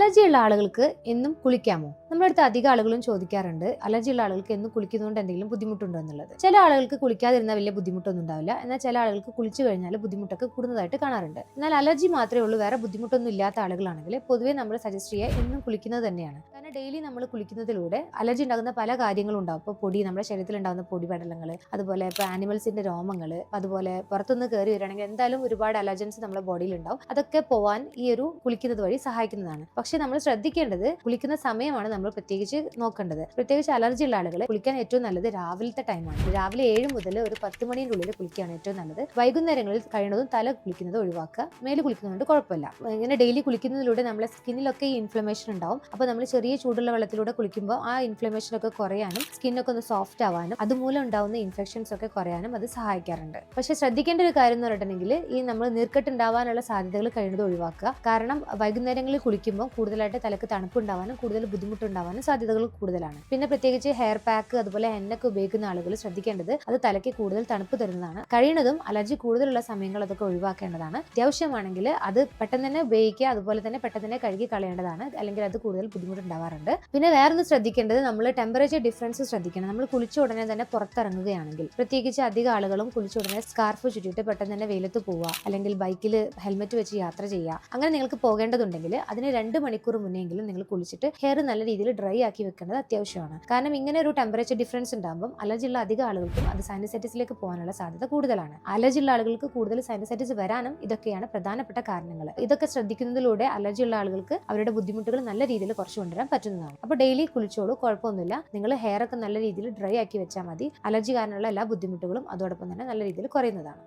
Allergy ഉള്ള ആളുകൾക്ക് എന്നും കുളിക്കാമോ? നമ്മുടെ അടുത്ത് അധികം ആളുകളും ചോദിക്കാറുണ്ട്, അലർജി ഉള്ള ആളുകൾക്ക് എന്നും കുളിക്കുന്നതുകൊണ്ട് എന്തെങ്കിലും ബുദ്ധിമുട്ടുണ്ടോ എന്നുള്ളത്. ചില ആളുകൾക്ക് കുളിക്കാതിരുന്നാൽ വലിയ ബുദ്ധിമുട്ടൊന്നും ഉണ്ടാവില്ല, എന്നാൽ ചില ആളുകൾക്ക് കുളിച്ചു കഴിഞ്ഞാൽ ബുദ്ധിമുട്ടൊക്കെ കൂടുന്നതായിട്ട് കാണാറുണ്ട്. എന്നാൽ അലർജി മാത്രമേ ഉള്ളൂ, വേറെ ബുദ്ധിമുട്ടൊന്നും ഇല്ലാത്ത ആളുകളാണെങ്കിൽ പൊതുവേ നമ്മൾ സജസ്റ്റ് ചെയ്യുക എന്നും കുളിക്കുന്നത് തന്നെയാണ്. കാരണം ഡെയിലി നമ്മൾ കുളിക്കുന്നതിലൂടെ അലർജി ഉണ്ടാകുന്ന പല കാര്യങ്ങളും ഉണ്ടാവും. ഇപ്പോൾ പൊടി, നമ്മുടെ ശരീരത്തിൽ ഉണ്ടാകുന്ന പൊടിപടലങ്ങൾ, അതുപോലെ ഇപ്പോൾ ആനിമൽസിന്റെ രോമങ്ങൾ, അതുപോലെ പുറത്തുനിന്ന് കയറി വരികയാണെങ്കിൽ എന്തായാലും ഒരുപാട് അലർജൻസ് നമ്മുടെ ബോഡിയിൽ ഉണ്ടാവും. അതൊക്കെ പോവാൻ ഈ ഒരു കുളിക്കുന്നത് വഴി സഹായിക്കുന്നതാണ്. പക്ഷെ നമ്മൾ ശ്രദ്ധിക്കേണ്ടത് കുളിക്കുന്ന സമയമാണ് നമ്മൾ പ്രത്യേകിച്ച് നോക്കേണ്ടത്. പ്രത്യേകിച്ച് അലർജി ഉള്ള ആളുകൾ കുളിക്കാൻ ഏറ്റവും നല്ലത് രാവിലത്തെ ടൈമാണ്. രാവിലെ 7 മുതൽ ഒരു 10 മണിയുടെ ഉള്ളിൽ കുളിക്കുകയാണ് ഏറ്റവും നല്ലത്. വൈകുന്നേരങ്ങളിൽ കഴിയുന്നതും തല കുളിക്കുന്നത് ഒഴിവാക്കുക. മേല് കുളിക്കുന്നതുകൊണ്ട് കുഴപ്പമില്ല. ഇങ്ങനെ ഡെയിലി കുളിക്കുന്നതിലൂടെ നമ്മളെ സ്കിന്നിലൊക്കെ ഈ ഇൻഫ്ലമേഷൻ ഉണ്ടാവും. അപ്പോൾ നമ്മൾ ചെറിയ ചൂടുള്ള വെള്ളത്തിലൂടെ കുളിക്കുമ്പോൾ ആ ഇൻഫ്ലമേഷൻ ഒക്കെ കുറയാനും സ്കിന്നൊക്കെ ഒന്ന് സോഫ്റ്റ് ആവാനും അതുമൂലം ഉണ്ടാവുന്ന ഇൻഫെക്ഷൻസ് ഒക്കെ കുറയാനും അത് സഹായിക്കാറുണ്ട്. പക്ഷെ ശ്രദ്ധിക്കേണ്ട ഒരു കാര്യം എന്ന് പറഞ്ഞിട്ടുണ്ടെങ്കിൽ ഈ നമ്മൾ നീർക്കെട്ട് ഉണ്ടാവാനുള്ള സാധ്യതകൾ കഴിയുന്നത് ഒഴിവാക്കുക. കാരണം വൈകുന്നേരങ്ങളിൽ കുളിക്കുമ്പോൾ കൂടുതലായിട്ട് തലക്ക് തണുപ്പുണ്ടാവാനും കൂടുതൽ ബുദ്ധിമുട്ടുണ്ടാവാനും സാധ്യതകൾ കൂടുതലാണ്. പിന്നെ പ്രത്യേകിച്ച് ഹെയർ പാക്ക് അതുപോലെ എണ്ണൊക്കെ ഉപയോഗിക്കുന്ന ആളുകൾ ശ്രദ്ധിക്കേണ്ടത് അത് തലയ്ക്ക് കൂടുതൽ തണുപ്പ് തരുന്നതാണ്. കഴിയുന്നതും അലർജി കൂടുതലുള്ള സമയങ്ങൾ അതൊക്കെ ഒഴിവാക്കേണ്ടതാണ്. അത്യാവശ്യമാണെങ്കിൽ അത് പെട്ടെന്ന് തന്നെ ഉപയോഗിക്കുക, അതുപോലെ തന്നെ പെട്ടെന്ന് തന്നെ കഴുകി കളയേണ്ടതാണ്, അല്ലെങ്കിൽ അത് കൂടുതൽ ബുദ്ധിമുട്ടുണ്ടാവാറുണ്ട്. പിന്നെ വേറൊന്ന് ശ്രദ്ധിക്കേണ്ടത്, നമ്മൾ ടെമ്പറേച്ചർ ഡിഫറൻസ് ശ്രദ്ധിക്കണം. നമ്മൾ കുളിച്ച ഉടനെ തന്നെ പുറത്തിറങ്ങുകയാണെങ്കിൽ, പ്രത്യേകിച്ച് അധികം ആളുകളും കുളിച്ച ഉടനെ സ്കാർഫ് ചുറ്റിയിട്ട് പെട്ടെന്ന് തന്നെ വെയിലത്ത് പോവുക, അല്ലെങ്കിൽ ബൈക്കിൽ ഹെൽമെറ്റ് വെച്ച് യാത്ര ചെയ്യുക. അങ്ങനെ നിങ്ങൾക്ക് പോകേണ്ടതുണ്ടെങ്കിൽ അതിന് 2 മണിക്കൂർ മുന്നെങ്കിലും നിങ്ങൾ കുളിച്ചിട്ട് ഹെയർ നല്ല രീതിയിൽ ഡ്രൈ ആക്കി വെക്കേണ്ടത് അത്യാവശ്യമാണ്. കാരണം ഇങ്ങനെ ഒരു ടെമ്പറേച്ചർ ഡിഫറൻസ് ഉണ്ടാകുമ്പോൾ അലർജി ഉള്ള അധികം ആളുകൾക്കും അത് സൈനസൈറ്റിസിലേക്ക് പോകാനുള്ള സാധ്യത കൂടുതലാണ്. അലർജി ഉള്ള ആളുകൾക്ക് കൂടുതൽ സൈനസൈറ്റിസ് വരാനും ഇതൊക്കെയാണ് പ്രധാനപ്പെട്ട കാരണങ്ങൾ. ഇതൊക്കെ ശ്രദ്ധിക്കുന്നതിലൂടെ അലർജി ഉള്ള ആളുകൾക്ക് അവരുടെ ബുദ്ധിമുട്ടുകൾ നല്ല രീതിയിൽ കുറച്ചു കൊണ്ടുവരാൻ പറ്റുന്നതാണ്. അപ്പോൾ ഡെയിലി കുളിച്ചോളൂ, കുഴപ്പമൊന്നുമില്ല. നിങ്ങൾ ഹെയർ ഒക്കെ നല്ല രീതിയിൽ ഡ്രൈ ആക്കി വെച്ചാൽ മതി. അലർജി കാരണമുള്ള എല്ലാ ബുദ്ധിമുട്ടുകളും അതോടൊപ്പം തന്നെ നല്ല രീതിയിൽ കുറയുന്നതാണ്.